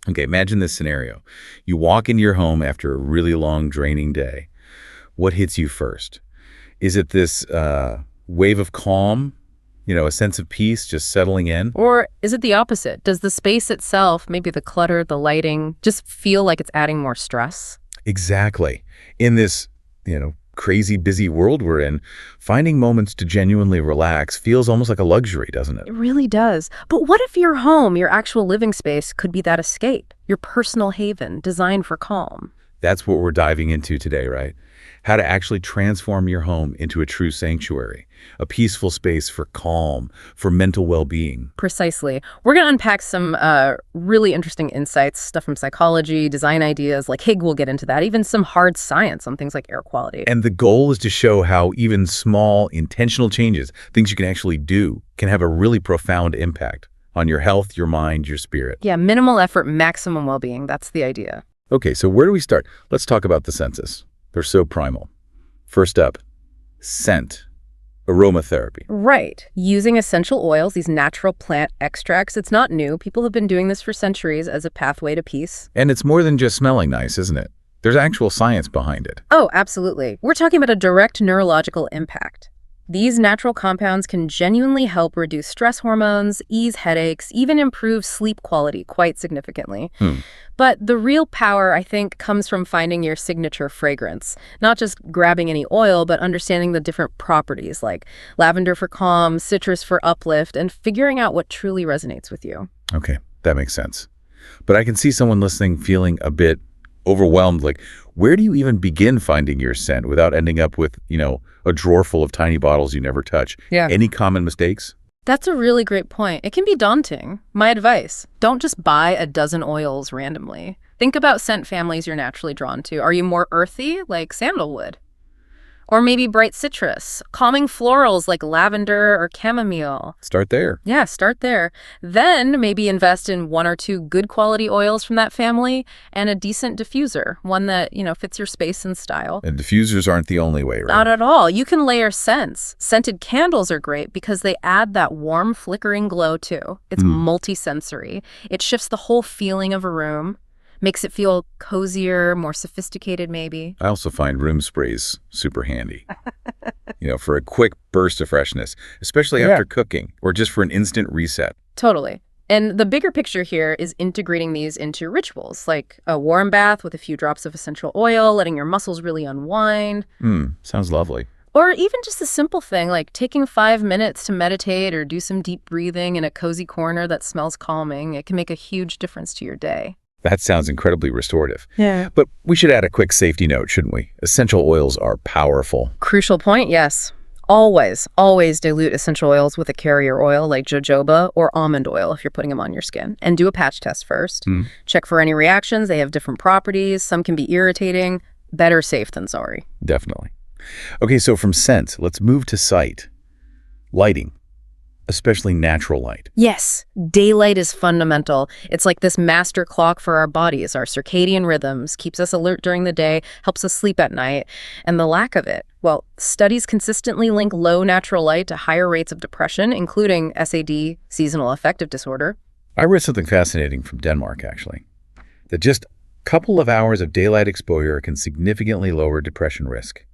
Okay, imagine this scenario. You walk into your home after a really long, draining day. What hits you first? Is it this wave of calm, a sense of peace just settling in? Or is it the opposite? Does the space itself, maybe the clutter, the lighting, just feel like it's adding more stress? Exactly. In this, crazy busy world we're in, finding moments to genuinely relax feels almost like a luxury, doesn't it? It really does. But what if your home, your actual living space, could be that escape, your personal haven designed for calm? That's what we're diving into today, right? How to actually transform your home into a true sanctuary, a peaceful space for calm, for mental well-being. Precisely. We're going to unpack some really interesting insights, stuff from psychology, design ideas, like Higg will get into that, even some hard science on things like air quality. And the goal is to show how even small, intentional changes, things you can actually do, can have a really profound impact on your health, your mind, your spirit. Yeah, minimal effort, maximum well-being. That's the idea. Okay, so where do we start? Let's talk about the senses. They're so primal. First up, scent, aromatherapy. Right. Using essential oils, these natural plant extracts, it's not new. People have been doing this for centuries as a pathway to peace. And it's more than just smelling nice, isn't it? There's actual science behind it. Oh, absolutely. We're talking about a direct neurological impact. These natural compounds can genuinely help reduce stress hormones, ease headaches, even improve sleep quality quite significantly. But the real power, I think, comes from finding your signature fragrance. Not just grabbing any oil, but understanding the different properties, like lavender for calm, citrus for uplift, and figuring out what truly resonates with you. Okay, that makes sense. But I can see someone listening feeling a bit overwhelmed, like, where do you even begin finding your scent without ending up with, a drawer full of tiny bottles you never touch? Yeah. Any common mistakes? That's a really great point. It can be daunting. My advice, don't just buy a dozen oils randomly. Think about scent families you're naturally drawn to. Are you more earthy, like sandalwood? Or maybe bright citrus, calming florals like lavender or chamomile. Start there. Yeah, start there. Then maybe invest in one or two good quality oils from that family and a decent diffuser, one that, fits your space and style. And diffusers aren't the only way, right? Not at all. You can layer scents. Scented candles are great because they add that warm, flickering glow too. It's multi-sensory. It shifts the whole feeling of a room. Makes it feel cozier, more sophisticated maybe. I also find room sprays super handy, for a quick burst of freshness, especially after cooking or just for an instant reset. Totally. And the bigger picture here is integrating these into rituals, like a warm bath with a few drops of essential oil, letting your muscles really unwind. Sounds lovely. Or even just a simple thing like taking 5 minutes to meditate or do some deep breathing in a cozy corner that smells calming. It can make a huge difference to your day. That sounds incredibly restorative. Yeah. But we should add a quick safety note, shouldn't we? Essential oils are powerful. Crucial point, yes. Always dilute essential oils with a carrier oil like jojoba or almond oil if you're putting them on your skin. And do a patch test first. Check for any reactions. They have different properties. Some can be irritating. Better safe than sorry. Definitely. Okay, so from scent, let's move to sight. Lighting. Especially natural light. Yes, daylight is fundamental. It's like this master clock for our bodies, our circadian rhythms, keeps us alert during the day, helps us sleep at night. And the lack of it, well, studies consistently link low natural light to higher rates of depression, including SAD, seasonal affective disorder. I read something fascinating from Denmark, actually, that just a couple of hours of daylight exposure can significantly lower depression risk.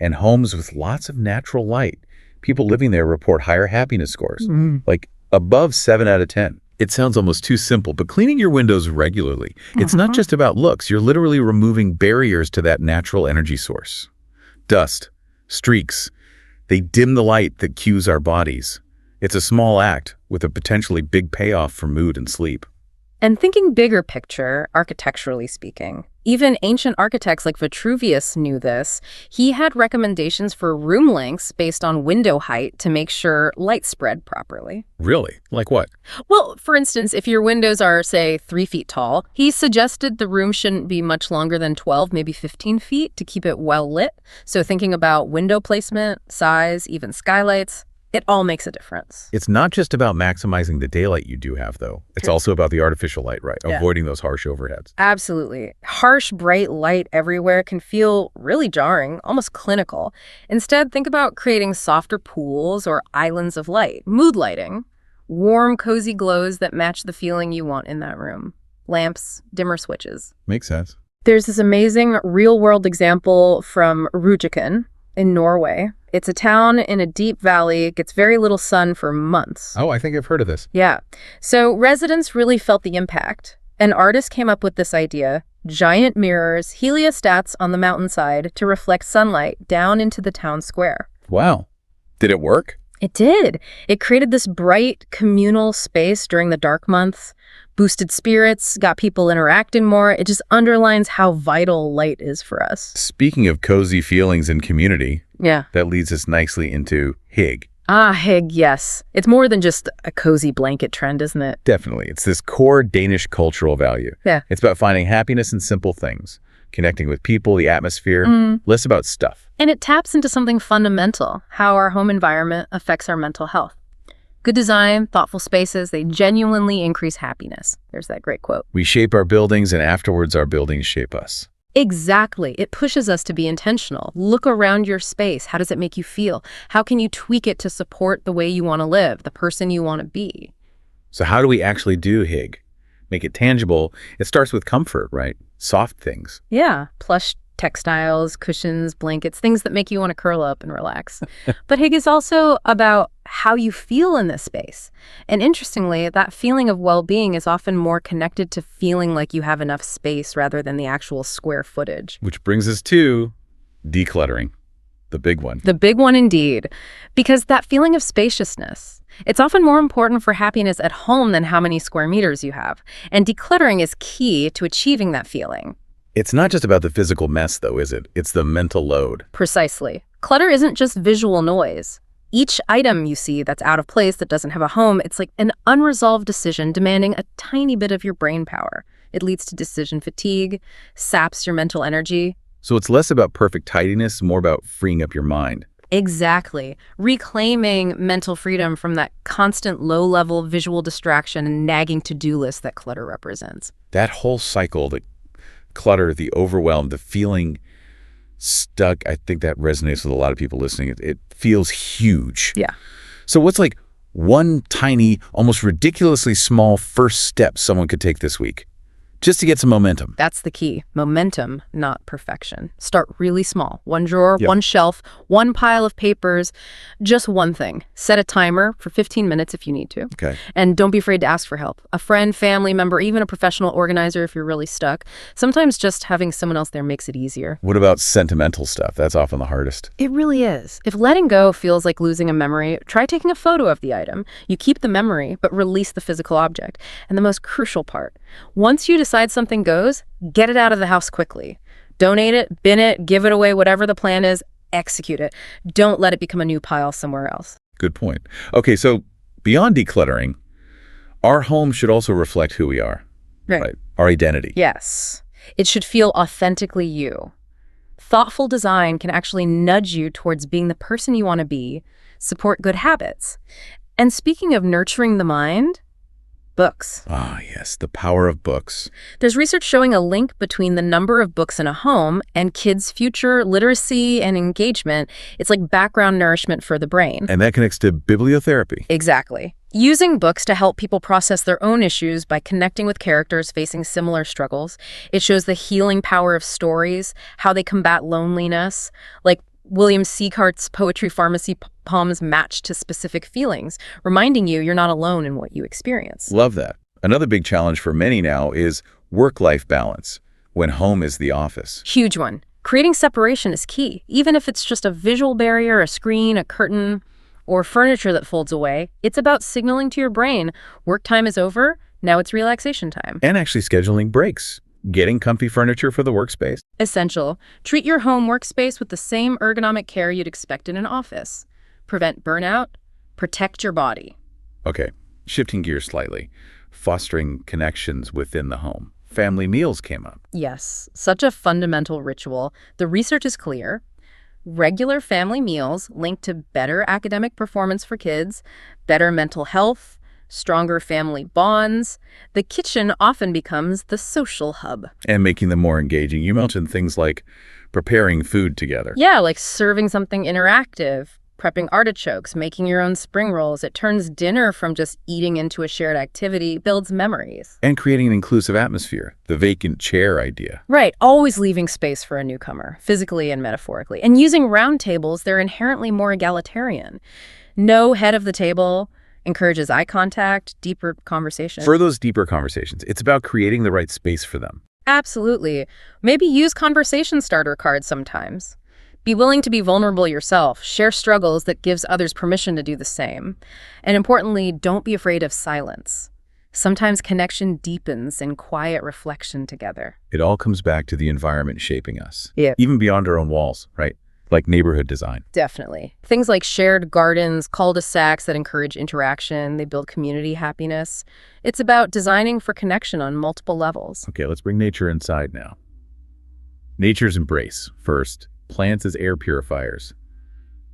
And homes with lots of natural light, people living there report higher happiness scores, like above 7 out of 10. It sounds almost too simple, but cleaning your windows regularly, it's not just about looks. You're literally removing barriers to that natural energy source. Dust, streaks, they dim the light that cues our bodies. It's a small act with a potentially big payoff for mood and sleep. And thinking bigger picture, architecturally speaking, even ancient architects like Vitruvius knew this. He had recommendations for room lengths based on window height to make sure light spread properly. Really? Like what? Well, for instance, if your windows are, say, 3 feet tall, he suggested the room shouldn't be much longer than 12, maybe 15 feet to keep it well lit. So thinking about window placement, size, even skylights, it all makes a difference. It's not just about maximizing the daylight you do have, though. It's also about the artificial light, right? Yeah. Avoiding those harsh overheads. Absolutely. Harsh, bright light everywhere can feel really jarring, almost clinical. Instead, think about creating softer pools or islands of light, mood lighting, warm, cozy glows that match the feeling you want in that room. lamps, dimmer switches. Makes sense. There's this amazing real-world example from Rjukan in Norway. It's a town in a deep valley. It gets very little sun for months. Oh, I think I've heard of this. Yeah. So residents really felt the impact. An artist came up with this idea: giant mirrors, heliostats on the mountainside to reflect sunlight down into the town square. Wow. Did it work? It did. It created this bright communal space during the dark months, boosted spirits, got people interacting more. It just underlines how vital light is for us. Speaking of cozy feelings and community, Yeah. that leads us nicely into Hygge. Ah, Hygge, yes. It's more than just a cozy blanket trend, isn't it? Definitely. It's this core Danish cultural value. Yeah. It's about finding happiness in simple things, connecting with people, the atmosphere, less about stuff. And it taps into something fundamental: how our home environment affects our mental health. Good design, thoughtful spaces, they genuinely increase happiness. There's that great quote. We shape our buildings, and afterwards our buildings shape us. Exactly. It pushes us to be intentional. Look around your space. How does it make you feel? How can you tweak it to support the way you want to live, the person you want to be? So how do we actually do Hygge? Make it tangible. It starts with comfort, right? Soft things. Yeah, plush textiles, cushions, blankets, things that make you want to curl up and relax. But Hygge is also about how you feel in this space. And interestingly, that feeling of well-being is often more connected to feeling like you have enough space rather than the actual square footage. Which brings us to decluttering, the big one. The big one indeed, because that feeling of spaciousness, it's often more important for happiness at home than how many square meters you have. And decluttering is key to achieving that feeling. It's not just about the physical mess, though, is it? It's the mental load. Precisely. Clutter isn't just visual noise. Each item you see that's out of place, that doesn't have a home, it's like an unresolved decision demanding a tiny bit of your brain power. It leads to decision fatigue, saps your mental energy. So it's less about perfect tidiness, more about freeing up your mind. Exactly. Reclaiming mental freedom from that constant low-level visual distraction and nagging to-do list that clutter represents. That whole cycle, the clutter, the overwhelm, the feeling stuck, I think that resonates with a lot of people listening. It feels huge. Yeah. So what's like one tiny, almost ridiculously small first step someone could take this week just to get some momentum? That's the key. Momentum, not perfection. Start really small. One drawer, Yep. one shelf, one pile of papers, just one thing. Set a timer for 15 minutes if you need to. Okay. And don't be afraid to ask for help. A friend, family member, even a professional organizer if you're really stuck. Sometimes just having someone else there makes it easier. What about sentimental stuff? That's often the hardest. It really is. If letting go feels like losing a memory, try taking a photo of the item. You keep the memory, but release the physical object. And the most crucial part, once you decide something goes, get it out of the house quickly. Donate it, bin it, give it away, whatever the plan is, execute it. Don't let it become a new pile somewhere else. Good point. Okay, so beyond decluttering, our home should also reflect who we are, right? Our identity. Yes. It should feel authentically you. Thoughtful design can actually nudge you towards being the person you want to be, support good habits. And speaking of nurturing the mind, books. Ah, yes, the power of books. There's research showing a link between the number of books in a home and kids' future literacy and engagement. It's like background nourishment for the brain. And that connects to bibliotherapy. Exactly. Using books to help people process their own issues by connecting with characters facing similar struggles. It shows the healing power of stories, how they combat loneliness, like William Sieghardt's poetry pharmacy poems match to specific feelings, reminding you you're not alone in what you experience. Love that. Another big challenge for many now is work-life balance, when home is the office. Huge one. Creating separation is key. Even if it's just a visual barrier, a screen, a curtain, or furniture that folds away, it's about signaling to your brain, work time is over, now it's relaxation time. And actually scheduling breaks. Getting comfy furniture for the workspace. Essential. Treat your home workspace with the same ergonomic care you'd expect in an office. Prevent burnout. Protect your body. Okay, shifting gears slightly. Fostering connections within the home. Family meals came up. Yes, such a fundamental ritual. The research is clear. Regular family meals link to better academic performance for kids, better mental health, stronger family bonds. The kitchen often becomes the social hub. And making them more engaging. You mentioned things like preparing food together. Yeah, like serving something interactive, prepping artichokes, making your own spring rolls. It turns dinner from just eating into a shared activity, builds memories. And creating an inclusive atmosphere, the vacant chair idea. Right, always leaving space for a newcomer, physically and metaphorically. And using round tables, they're inherently more egalitarian. No head of the table, encourages eye contact, deeper conversation. For those deeper conversations, it's about creating the right space for them. Absolutely. Maybe use conversation starter cards sometimes. Be willing to be vulnerable yourself. Share struggles that gives others permission to do the same. And importantly, don't be afraid of silence. Sometimes connection deepens in quiet reflection together. It all comes back to the environment shaping us. Yeah. Even beyond our own walls, right? Like neighborhood design. Definitely. Things like shared gardens, cul-de-sacs that encourage interaction, they build community happiness. It's about designing for connection on multiple levels. Okay, let's bring nature inside now. Nature's embrace. First, plants as air purifiers.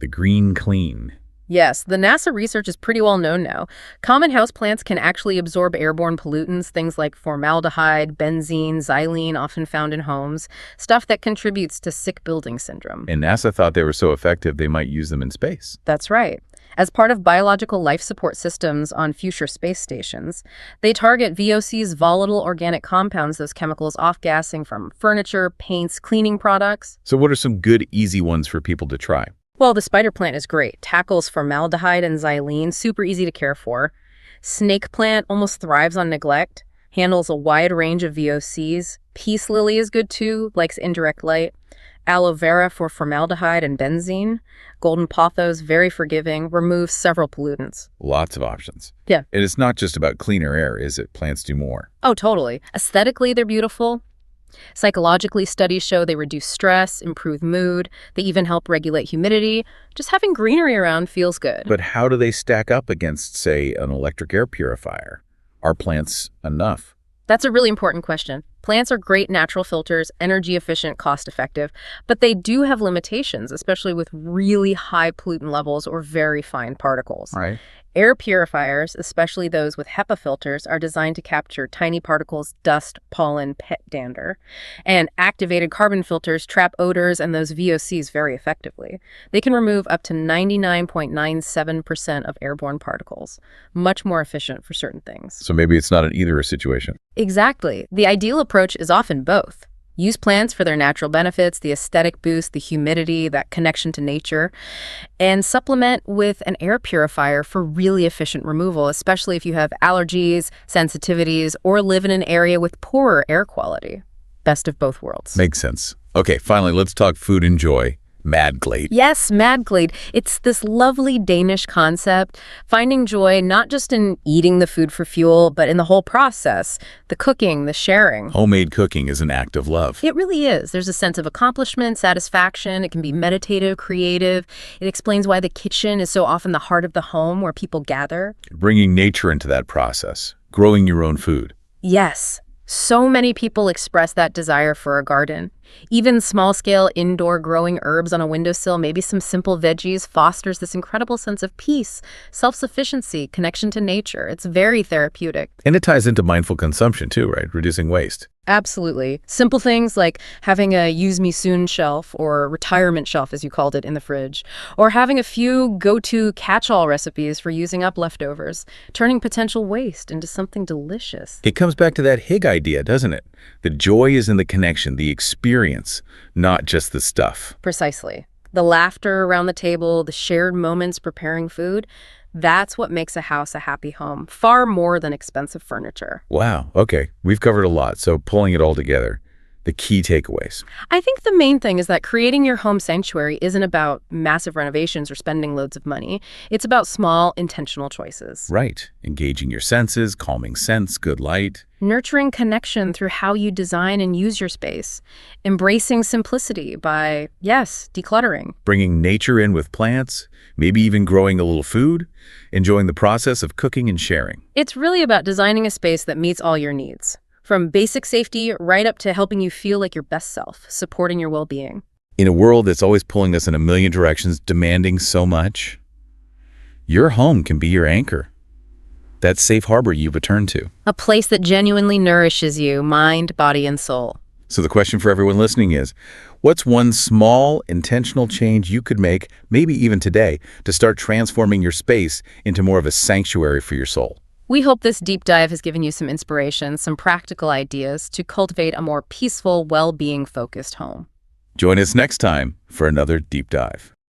The green clean. Yes, the NASA research is pretty well known now. Common houseplants can actually absorb airborne pollutants, things like formaldehyde, benzene, xylene, often found in homes, stuff that contributes to sick building syndrome. And NASA thought they were so effective they might use them in space. That's right. As part of biological life support systems on future space stations, they target VOC's volatile organic compounds, those chemicals off-gassing from furniture, paints, cleaning products. So what are some good, easy ones for people to try? Well, the spider plant is great. Tackles formaldehyde and xylene, super easy to care for. Snake plant almost thrives on neglect, handles a wide range of VOCs. Peace lily is good too, likes indirect light. Aloe vera for formaldehyde and benzene. Golden pothos, very forgiving, removes several pollutants. Lots of options. Yeah. And it's not just about cleaner air, is it? Plants do more. Oh, totally. Aesthetically, they're beautiful. Psychologically, studies show they reduce stress, improve mood. They even help regulate humidity. Just having greenery around feels good. But how do they stack up against, say, an electric air purifier? Are plants enough? That's a really important question. Plants are great natural filters, energy efficient, cost effective, but they do have limitations, especially with really high pollutant levels or very fine particles. Right. Air purifiers, especially those with HEPA filters, are designed to capture tiny particles, dust, pollen, pet dander. And activated carbon filters trap odors and those VOCs very effectively. They can remove up to 99.97% of airborne particles. Much more efficient for certain things. So maybe it's not an either situation. Exactly. The ideal approach is often both. Use plants for their natural benefits, the aesthetic boost, the humidity, that connection to nature, and supplement with an air purifier for really efficient removal, especially if you have allergies, sensitivities, or live in an area with poorer air quality. Best of both worlds. Makes sense. Okay, finally, let's talk food and joy. Madglade. Yes, Madglade. It's this lovely Danish concept, finding joy not just in eating the food for fuel, but in the whole process, the cooking, the sharing. Homemade cooking is an act of love. It really is. There's a sense of accomplishment, satisfaction. It can be meditative, creative. It explains why the kitchen is so often the heart of the home where people gather. Bringing nature into that process, growing your own food. Yes. So many people express that desire for a garden. Even small-scale indoor growing herbs on a windowsill, maybe some simple veggies, fosters this incredible sense of peace, self-sufficiency, connection to nature. It's very therapeutic. And it ties into mindful consumption too, right? Reducing waste. Absolutely. Simple things like having a use me soon shelf or retirement shelf, as you called it, in the fridge, or having a few go-to catch-all recipes for using up leftovers, turning potential waste into something delicious. It comes back to that Hig idea, doesn't it? The joy is in the connection, the experience, not just the stuff. Precisely. The laughter around the table, the shared moments preparing food, that's what makes a house a happy home, far more than expensive furniture. Wow. Okay. We've covered a lot. So pulling it all together, the key takeaways. I think the main thing is that creating your home sanctuary isn't about massive renovations or spending loads of money. It's about small, intentional choices. Right. Engaging your senses, calming scents, good light. Nurturing connection through how you design and use your space. Embracing simplicity by, yes, decluttering. Bringing nature in with plants, maybe even growing a little food. Enjoying the process of cooking and sharing. It's really about designing a space that meets all your needs. From basic safety right up to helping you feel like your best self, supporting your well-being. In a world that's always pulling us in a million directions, demanding so much, your home can be your anchor. That safe harbor you return to. A place that genuinely nourishes you, mind, body, and soul. So the question for everyone listening is, what's one small, intentional change you could make, maybe even today, to start transforming your space into more of a sanctuary for your soul? We hope this deep dive has given you some inspiration, some practical ideas to cultivate a more peaceful, well-being focused home. Join us next time for another deep dive.